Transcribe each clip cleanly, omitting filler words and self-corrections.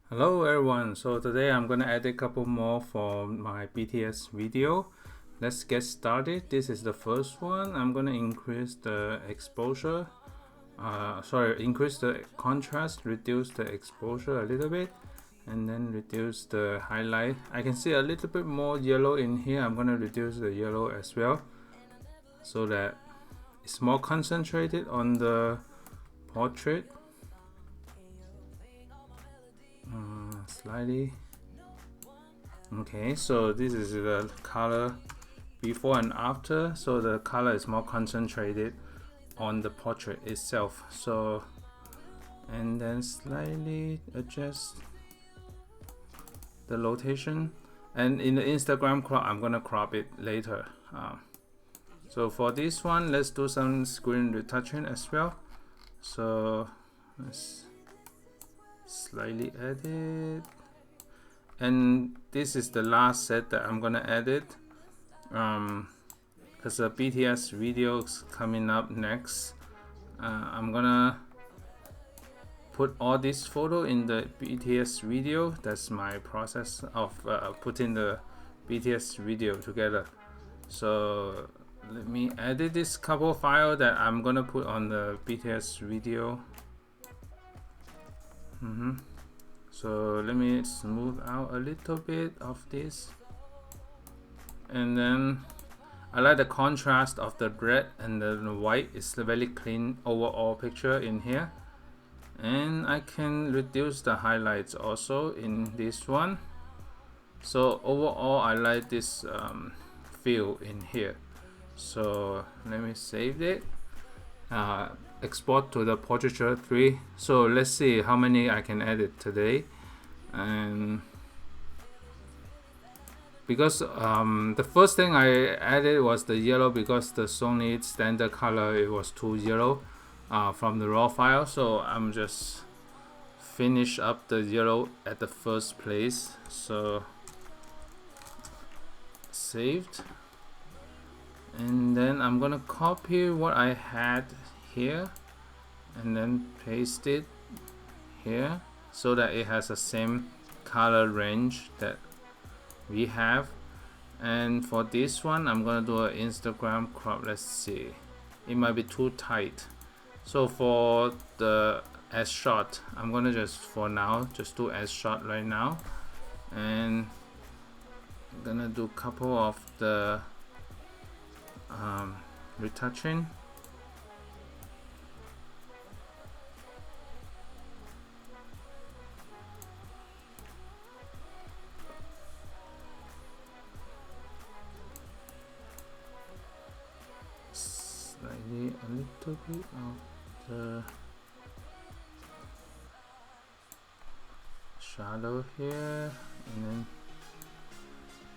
Hello everyone, so today I'm gonna add a couple more for my BTS video. Let's get started. This is the first one. I'm gonna increase the exposure, increase the contrast, reduce the exposure a little bit, and then reduce the highlight. I can see a little bit more yellow in here. I'm gonna reduce the yellow as well so that it's more concentrated on the portrait. Slightly. Okay, so this is the color before and after, so the color is more concentrated on the portrait itself. So, and then slightly adjust the rotation, and in the Instagram crop I'm gonna crop it later. So for this one, let's do some screen retouching as well. So let's slightly edit, and this is the last set that I'm gonna edit because the BTS video is coming up next. I'm gonna put all this photo in the BTS video. That's my process of putting the BTS video together. So let me edit this couple file that I'm gonna put on the BTS video. So let me smooth out a little bit of this, and then I like the contrast of the red and the white. It's a very clean overall picture in here, and I can reduce the highlights also in this one. So overall I like this feel in here. So let me save it, export to the portraiture 3. So let's see how many I can edit today. And because the first thing I added was the yellow, because the Sony standard color, it was too yellow from the raw file. So I'm just finish up the yellow at the first place. So saved, and then I'm gonna copy what I had here and then paste it here so that it has the same color range that we have. And for this one, I'm gonna do an Instagram crop. Let's see, it might be too tight. So for the S shot, I'm gonna just for now just do S shot right now, and I'm gonna do a couple of the retouching. Slightly a little bit of the shadow here, and then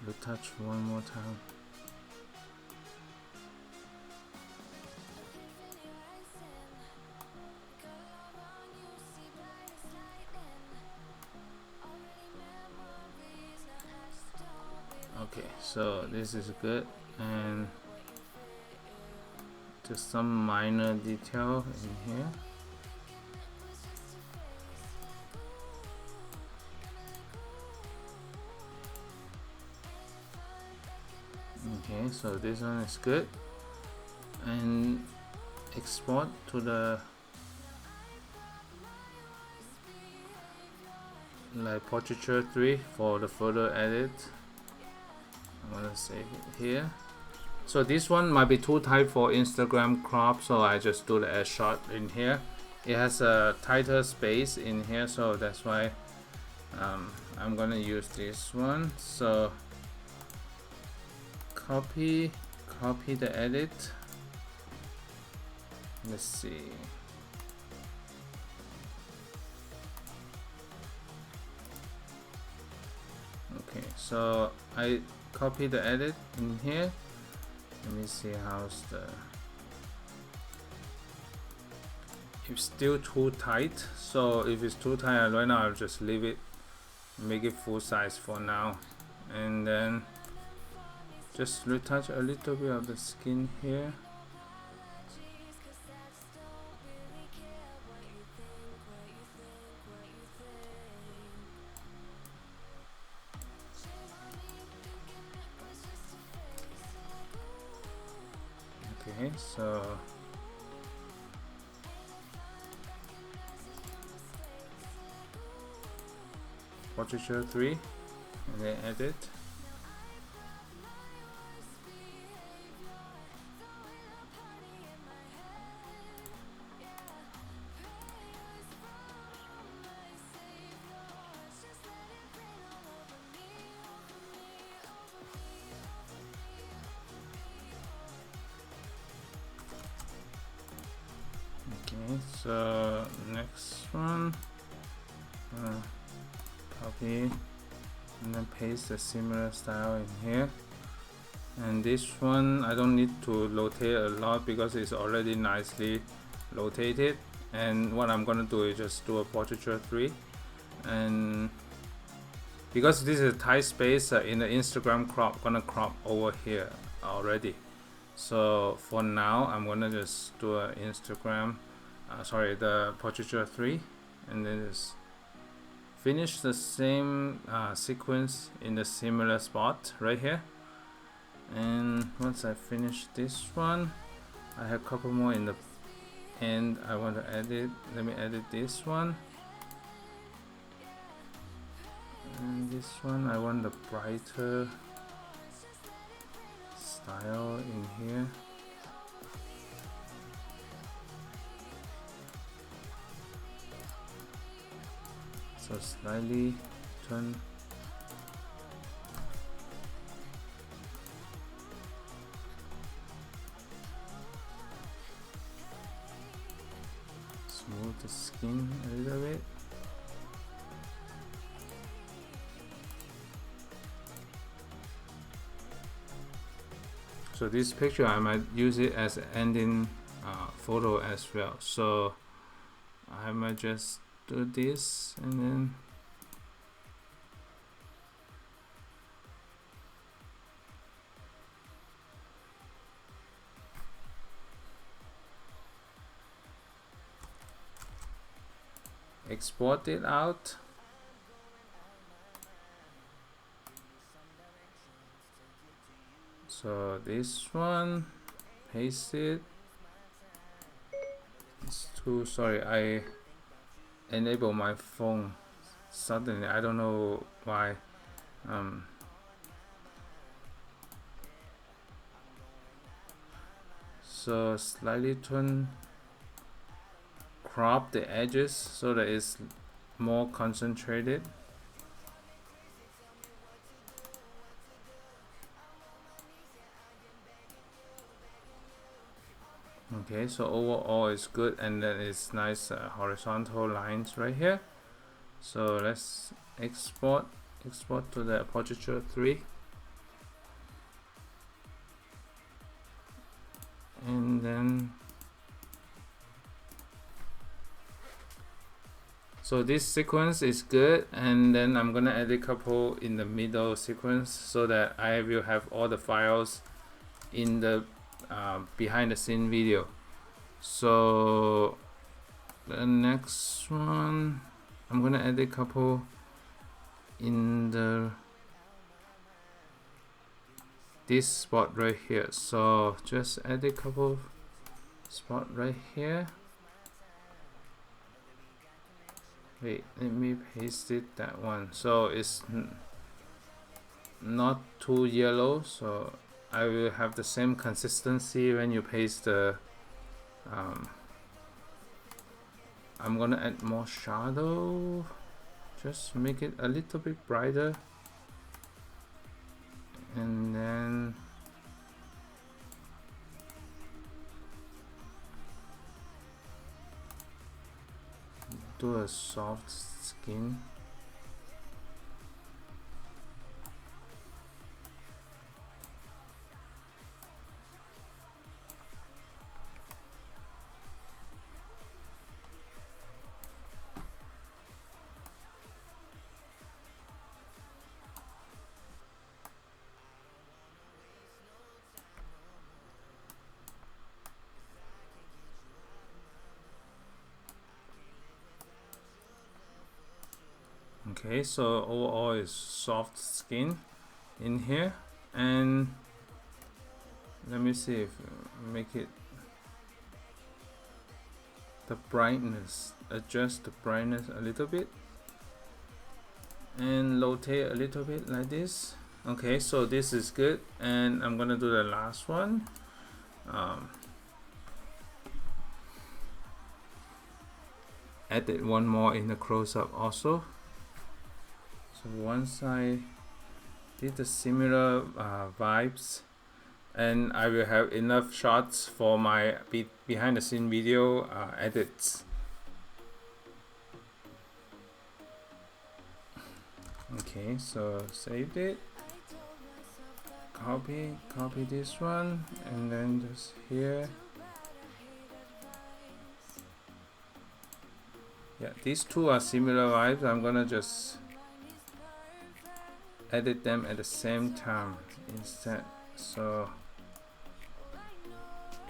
retouch one more time. Okay, so this is good, and just some minor detail in here. Okay, so this one is good, and export to the portraiture 3 for the photo edit. I'm gonna save it here. So this one might be too tight for Instagram crop, so I just do the S shot in here. It has a tighter space in here, so that's why I'm gonna use this one. So copy the edit. Let's see. Okay, so I copy the edit in here. Let me see how's the. It's still too tight, so if it's too tight right now, I'll just leave it, make it full size for now, and then just retouch a little bit of the skin here. Okay, so portraiture 3 and then edit. Okay, so next one, copy and then paste a similar style in here. And this one I don't need to rotate a lot because it's already nicely rotated. And what I'm gonna do is just do a portraiture 3, and because this is a tight space in the Instagram crop, gonna crop over here already. So for now I'm gonna just do a Instagram the portraiture 3, and then just finish the same sequence in the similar spot right here. And once I finish this one, I have a couple more in the end I want to edit. Let me edit this one, and this one I want the brighter style in here. So slightly turn. Smooth the skin a little bit. So this picture I might use it as an ending photo as well. So I might just do this and then export it out. So this one, paste it. It's too, sorry, I enable my phone suddenly, I don't know why. So slightly crop the edges so that it's more concentrated. Okay, so overall it's good, and then it's nice horizontal lines right here. So let's export to the portraiture 3, and then so this sequence is good, and then I'm gonna add a couple in the middle sequence so that I will have all the files in the behind the scene video. So the next one, I'm gonna add a couple in this spot right here. So just add a couple spot right here. Wait, let me paste it that one so it's not too yellow, so I will have the same consistency when you paste the I'm gonna add more shadow, just make it a little bit brighter, and then do a soft skin. Okay, so overall is soft skin in here, and let me see if make it the brightness, adjust the brightness a little bit and rotate a little bit like this. Okay, so this is good, and I'm gonna do the last one. Added one more in the close-up also. So once I did the similar vibes, and I will have enough shots for my behind the scene video edits. Okay, so saved it, copy this one, and then just here. Yeah, these two are similar vibes. I'm gonna just edit them at the same time instead. So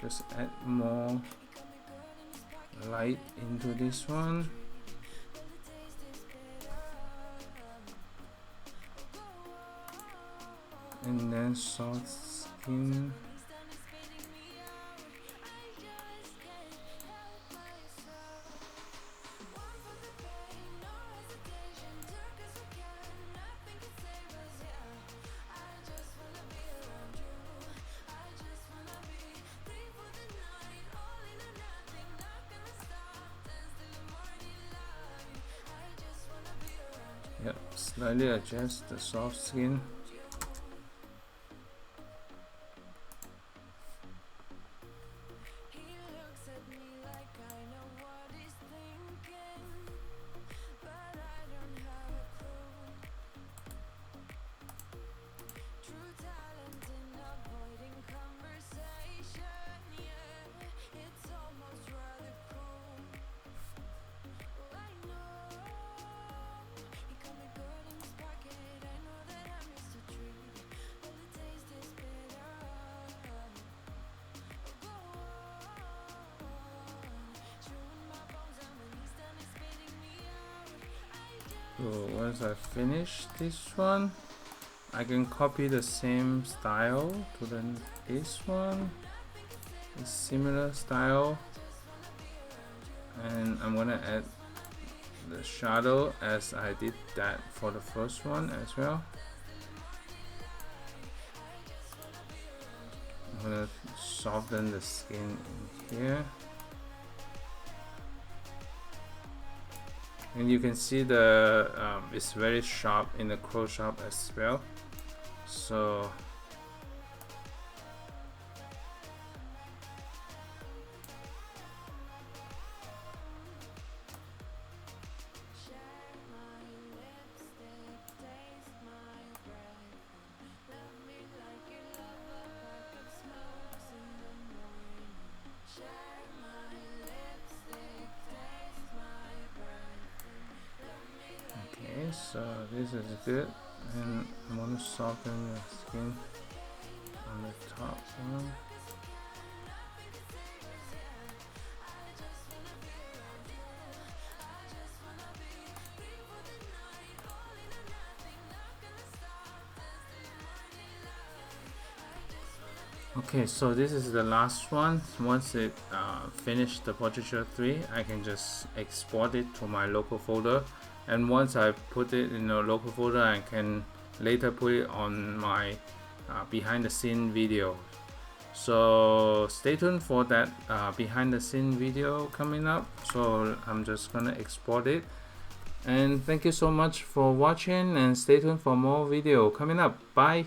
just add more light into this one. And then soft skin. Yep, slightly adjust the soft skin. So once I finish this one, I can copy the same style to this one, a similar style, and I'm gonna add the shadow as I did that for the first one as well. I'm gonna soften the skin in here. And you can see the it's very sharp in the close-up as well. So so this is good, and I want to soften the skin on the top one. Okay, so this is the last one. Once it finished the Portraiture 3, I can just export it to my local folder. And once I put it in a local folder, I can later put it on my behind the scene video. So stay tuned for that behind the scene video coming up. So I'm just gonna export it. And thank you so much for watching, and stay tuned for more video coming up. Bye.